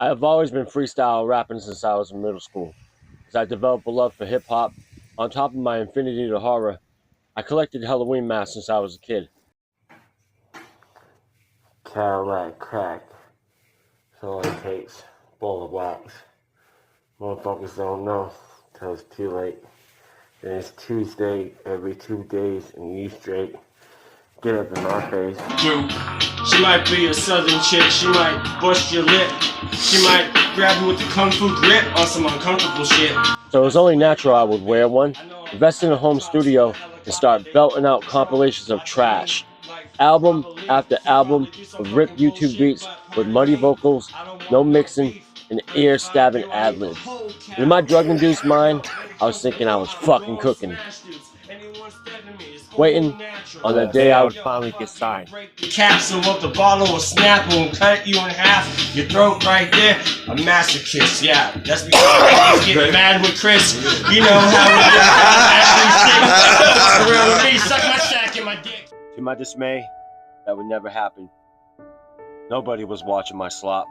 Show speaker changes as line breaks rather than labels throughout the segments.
I have always been freestyle rapping since I was in middle school. As I developed a love for hip hop, on top of my infinity to horror, I collected Halloween masks since I was a kid. Cadillac crack. That's all it takes. Bowl of wax. Motherfuckers don't know till it's too late. And it's Tuesday every 2 days and you straight. Get up in my face.
She might be a southern chick, she might bust your lip. She might grab you with the kung fu grip on some uncomfortable shit.
So it was only natural I would wear one, invest in a home studio, and start belting out compilations of trash. Album after album of ripped YouTube beats with muddy vocals, no mixing, and ear-stabbing ad-libs. In my drug-induced mind, I was thinking I was fucking cooking. Waiting on the day I would finally get signed.
The capsule of the bottle will snap and cut you in half. Your throat right there, a masochist. Yeah, that's because I was getting mad with Chris. You know how it is. Around with me, suck my sack in my dick.
To my dismay, that would never happen. Nobody was watching my slop.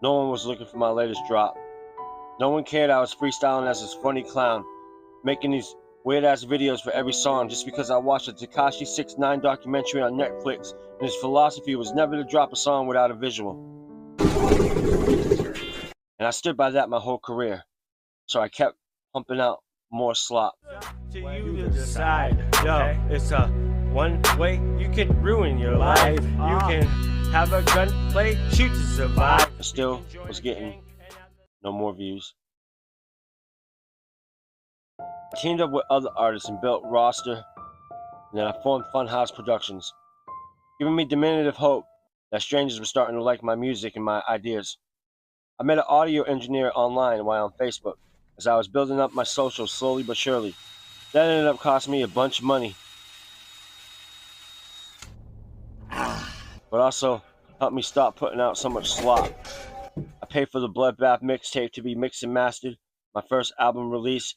No one was looking for my latest drop. No one cared I was freestyling as this funny clown, making these weird-ass videos for every song just because I watched a Tekashi 6ix9ine documentary on Netflix, and his philosophy was never to drop a song without a visual. And I stood by that my whole career, so I kept pumping out more slop.
To you to decide, yo, it's a one way you can ruin your life. You can have a gunplay, shoot to survive.
I still was getting no more views. I teamed up with other artists and built roster, and then I formed Funhouse Productions, giving me diminutive hope that strangers were starting to like my music and my ideas. I met an audio engineer online while on Facebook as I was building up my socials slowly but surely. That ended up costing me a bunch of money, but also helped me stop putting out so much slop. I paid for the Bloodbath mixtape to be mixed and mastered, my first album release,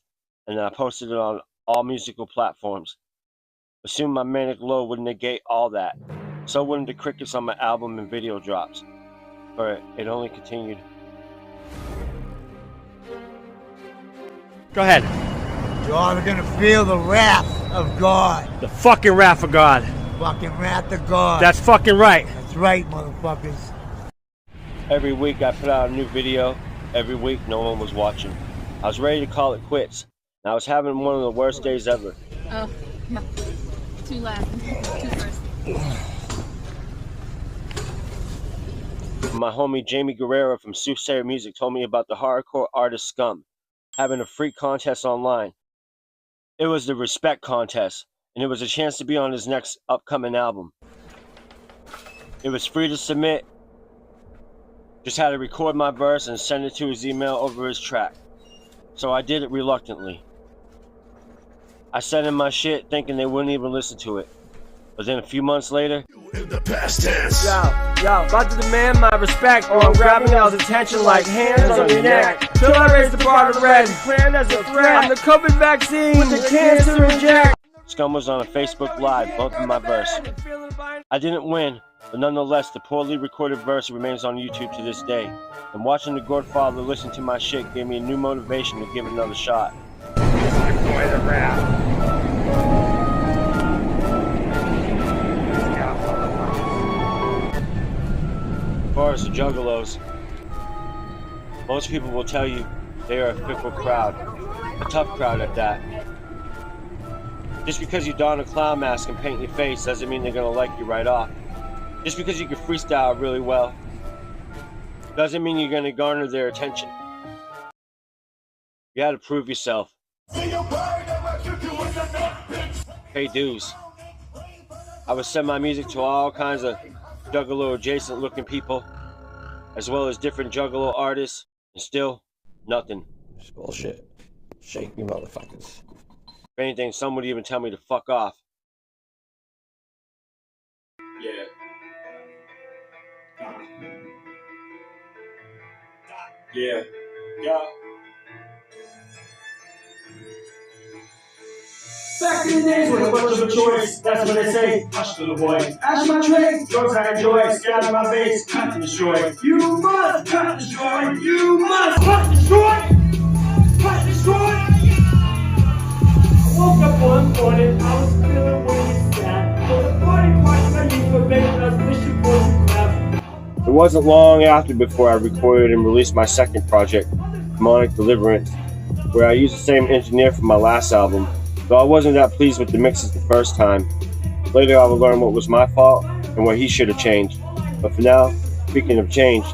and then I posted it on all musical platforms. But soon my manic low would negate all that. So wouldn't the crickets on my album and video drops. But it only continued.
Go ahead.
You're all gonna feel the wrath of God.
The fucking wrath of God.
Fucking wrath of God.
That's fucking right.
That's right, motherfuckers.
Every week I put out a new video. Every week no one was watching. I was ready to call it quits. And I was having one of the worst days ever.
Oh, yeah. Two last. Two first.
My homie Jamie Guerrero from Soothsayer Music told me about the hardcore artist Scum having a free contest online. It was the Respect Contest, and it was a chance to be on his next upcoming album. It was free to submit. Just had to record my verse and send it to his email over his track. So I did it reluctantly. I sent in my shit thinking they wouldn't even listen to it. But then a few months later,
In the past tense. Yo, about to demand my respect, or I'm grabbing y'all's attention like hands on your neck. Till I raise the bar to red, planned as a threat. I'm the COVID vaccine with the cancer inject.
Scum was on a Facebook Live bumping my verse. I didn't win, but nonetheless, the poorly recorded verse remains on YouTube to this day. And watching the Godfather listen to my shit gave me a new motivation to give it another shot. As far as the Juggalos, most people will tell you they are a fickle crowd, a tough crowd at that. Just because you don a clown mask and paint your face doesn't mean they're gonna like you right off. Just because you can freestyle really well doesn't mean you're gonna garner their attention. You gotta prove yourself. Pay dues. I would send my music to all kinds of Juggalo adjacent looking people, as well as different Juggalo artists, and still nothing.
It's bullshit. Shake me, motherfuckers.
If anything, some would even tell me to fuck off.
Yeah. Yeah. Yeah. Back in the days when it was a choice, that's when they say, hush little boy. Ash my trade, drugs I enjoy, stab in my face, cut and destroy. You must cut and destroy, you must cut and destroy, cut and destroy. I woke up one morning, I was feeling really sad. For the party my youth were making us mission for some crap.
It wasn't long after before I recorded and released my second project, Demonic Deliverance, where I used the same engineer for my last album. Though I wasn't that pleased with the mixes the first time, later I would learn what was my fault and what he should have changed. But for now, speaking of change,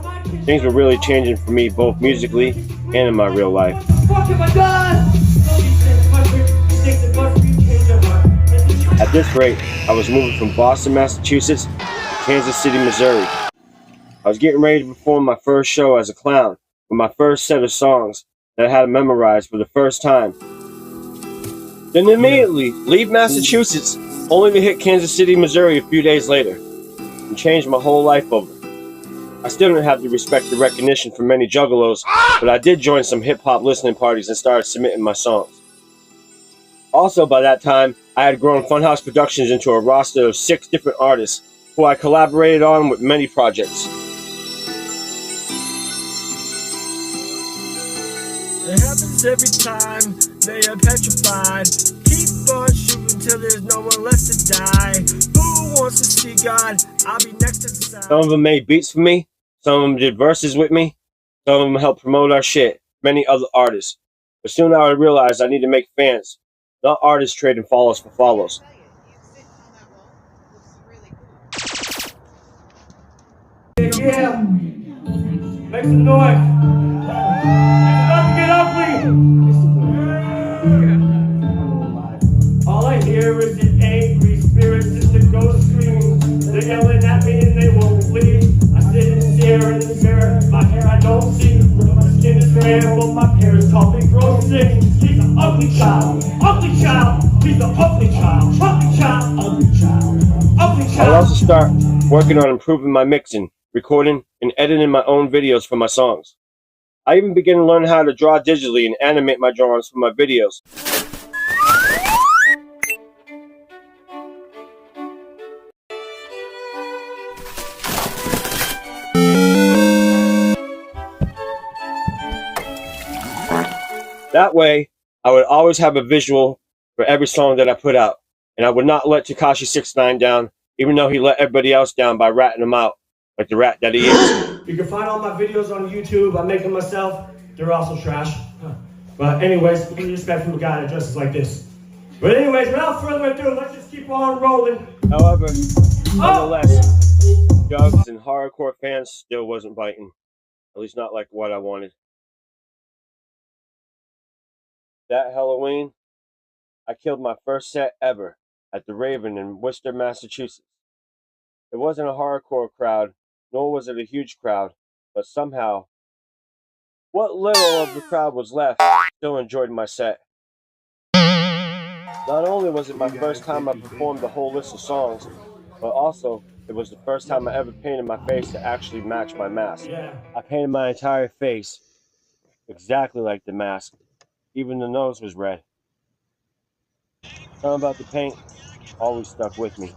things were really changing for me both musically and in my real life. At this rate, I was moving from Boston, Massachusetts to Kansas City, Missouri. I was getting ready to perform my first show as a clown with my first set of songs that I had memorized for the first time. Then immediately leave Massachusetts, only to hit Kansas City, Missouri a few days later, and change my whole life over. I still didn't have the respect or recognition from many juggalos, but I did join some hip-hop listening parties and started submitting my songs. Also by that time, I had grown Funhouse Productions into a roster of 6 different artists, who I collaborated on with many projects.
It happens every time, they are petrified. Keep on shooting till there's no one left to die. Who wants to see God? I'll be next to the side.
Some of them made beats for me, some of them did verses with me, some of them helped promote our shit, many other artists. But soon I realized I need to make fans, not artists trading follows for follows.
Yeah, make some noise. All I hear is an angry spirit, just a ghost screaming. They're yelling at me and they won't leave. I sit and stare in the mirror, my hair I don't see. My skin is red, but my parents taught me grow sick. He's an ugly child, ugly child. He's an ugly child, ugly child, ugly child, ugly child.
I'll also start working on improving my mixing, recording, and editing my own videos for my songs. I even began to learn how to draw digitally and animate my drawings for my videos. That way, I would always have a visual for every song that I put out, and I would not let Tekashi 69 down, even though he let everybody else down by ratting them out, like the rat that he is.
You can find all my videos on YouTube. I make them myself. They're also trash. But anyways, we respect from a guy that dresses like this. But anyways, without further ado, let's just keep on rolling.
However, nonetheless, Jugs and horrorcore fans still wasn't biting. At least not like what I wanted. That Halloween, I killed my first set ever at the Raven in Worcester, Massachusetts. It wasn't a horrorcore crowd, nor was it a huge crowd, but somehow, what little of the crowd was left still enjoyed my set. Not only was it my first time I performed the whole list of songs, but also it was the first time I ever painted my face to actually match my mask. I painted my entire face exactly like the mask. Even the nose was red. Something about the paint always stuck with me.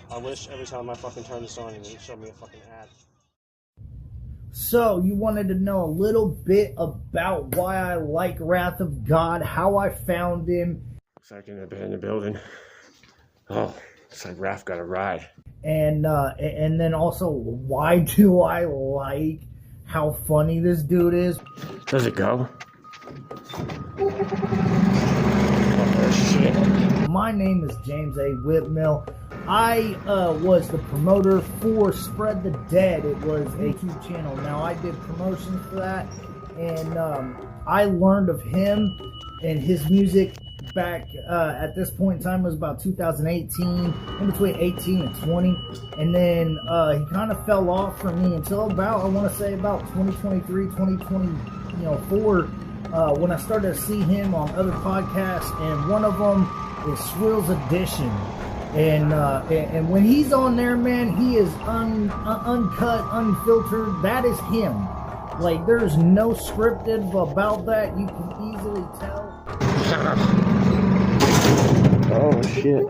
I wish every time I fucking turned this on and it showed me a fucking ad.
So, you wanted to know a little bit about why I like Wrath of God, how I found him.
Looks like in the building. Oh, it's like Rath got a ride.
And then also, why do I like how funny this dude is?
Does it go?
Oh, shit. My name is James A. Whitmill. I was the promoter for Spread the Dead. It was a YouTube channel. Now, I did promotions for that, and I learned of him and his music back at this point in time. It was about 2018, in between 18 and 20, and then he kind of fell off for me until about, I want to say about 2023, 2024, when I started to see him on other podcasts, and one of them is Swill's Edition. And when he's on there, man, he is uncut, unfiltered. That is him. Like, there's no scripted about that. You can easily tell.
Oh shit.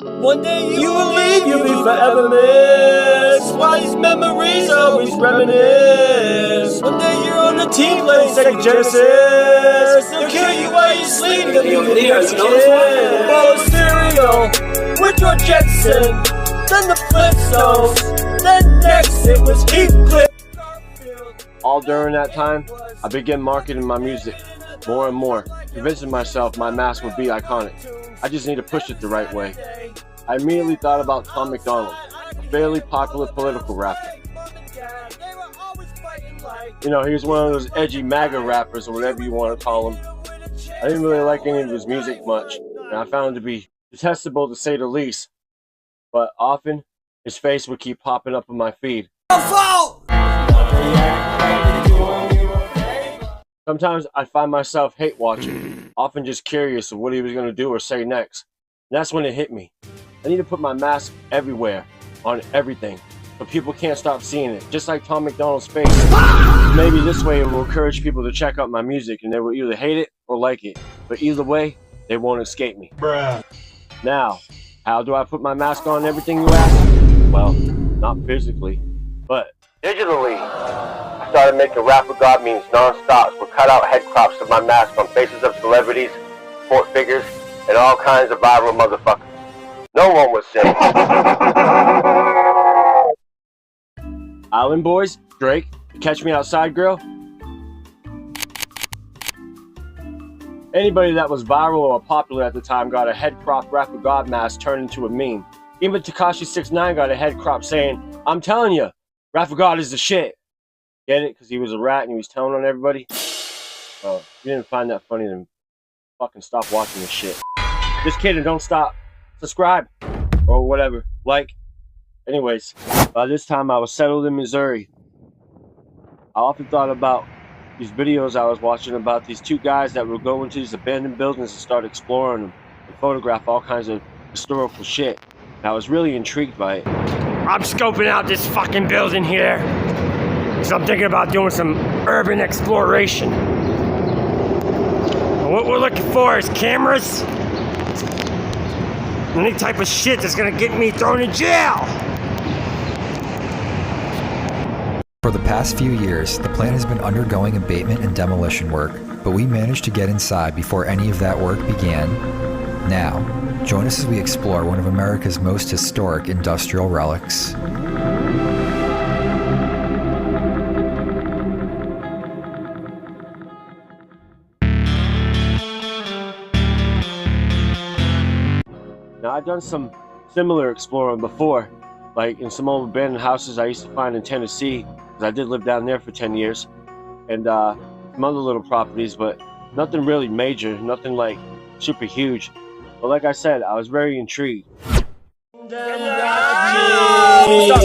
One day you will leave, you'll be forever missed. While these memories always reminisce. One day you're on the team playing Sega Genesis. They'll kill you while you sleep, they'll give you the kiss. Follow cereal with George Jetson. Then the Flintstones. Then next it was Heathcliff.
All during that time, I began marketing my music more and more, convincing myself my mask would be iconic. I just need to push it the right way. I immediately thought about Tom MacDonald, a fairly popular political rapper. You know, he was one of those edgy MAGA rappers or whatever you want to call him. I didn't really like any of his music much, and I found him to be detestable to say the least. But often, his face would keep popping up on my feed. Sometimes I find myself hate watching, often just curious of what he was going to do or say next. And that's when it hit me. I need to put my mask everywhere, on everything, so people can't stop seeing it, just like Tom MacDonald's face. Maybe this way it will encourage people to check out my music and they will either hate it or like it. But either way, they won't escape me.
Bruh.
Now, how do I put my mask on everything, you ask? Well, not physically, but digitally. I started making Rap with God memes non-stops with cut-out head crops of my mask on faces of celebrities, sport figures, and all kinds of viral motherfuckers. No one was safe. Island Boys, Drake, Catch Me Outside Girl. Anybody that was viral or popular at the time got a head crop Rap with God mask turned into a meme. Even Tekashi 6ix9ine got a head crop saying, "I'm telling you, Rap with God is the shit." Get it? Because he was a rat and he was telling on everybody? Well, if you didn't find that funny, then fucking stop watching this shit. Just kidding, don't stop. Subscribe. Or whatever. Like. Anyways, by this time I was settled in Missouri. I often thought about these videos I was watching about these two guys that would go into these abandoned buildings and start exploring them and photograph all kinds of historical shit. And I was really intrigued by it.
I'm scoping out this fucking building here. So I'm thinking about doing some urban exploration. And what we're looking for is cameras. Any type of shit that's gonna get me thrown in jail.
For the past few years, the plant has been undergoing abatement and demolition work, but we managed to get inside before any of that work began. Now, join us as we explore one of America's most historic industrial relics.
Now, I've done some similar exploring before, like in some old abandoned houses I used to find in Tennessee, because I did live down there for 10 years, and some other little properties, but nothing really major, nothing like super huge. But like I said, I was very intrigued.
Start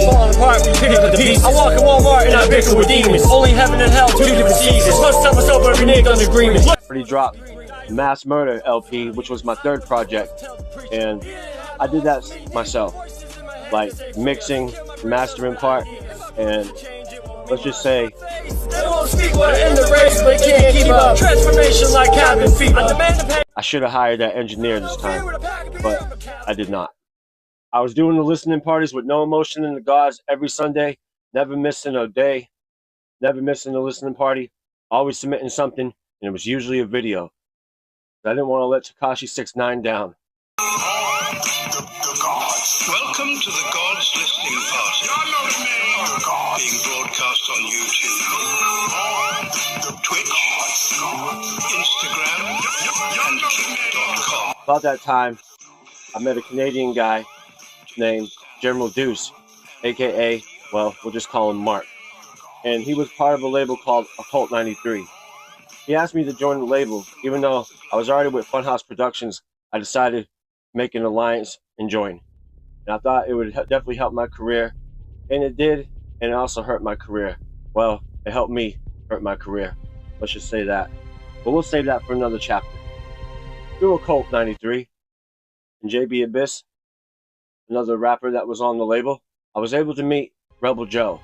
falling apart, we pick up the pieces. I walk in Walmart and I bicker with demons. Only heaven and hell, two different seasons. Must tell myself every nigga on agreement.
Already dropped Mass Murder LP, which was my third project, and I did that myself, like mixing, mastering part, and let's just say
they won't speak what in the race, but can't keep up. Transformation like cabin fever.
I should have hired that engineer this time, but I did not. I was doing the listening parties with no emotion in the gods every Sunday, never missing a day, never missing a listening party, always submitting something, and it was usually a video. I didn't want to let Tekashi 6ix9ine down.
The gods. Welcome to the Gods Listening Party. Being broadcast on YouTube, Twitch, Instagram, and Kick.com.
About that time, I met a Canadian guy named General Deuce, aka, well, we'll just call him Mark. And he was part of a label called Occult 93. He asked me to join the label, even though I was already with Funhouse Productions. I decided to make an alliance and join. And I thought it would definitely help my career, and it did, and it also hurt my career. Well, it helped me hurt my career. Let's just say that. But we'll save that for another chapter. Through Occult 93 and JB Abyss, another rapper that was on the label, I was able to meet Rebel Joe.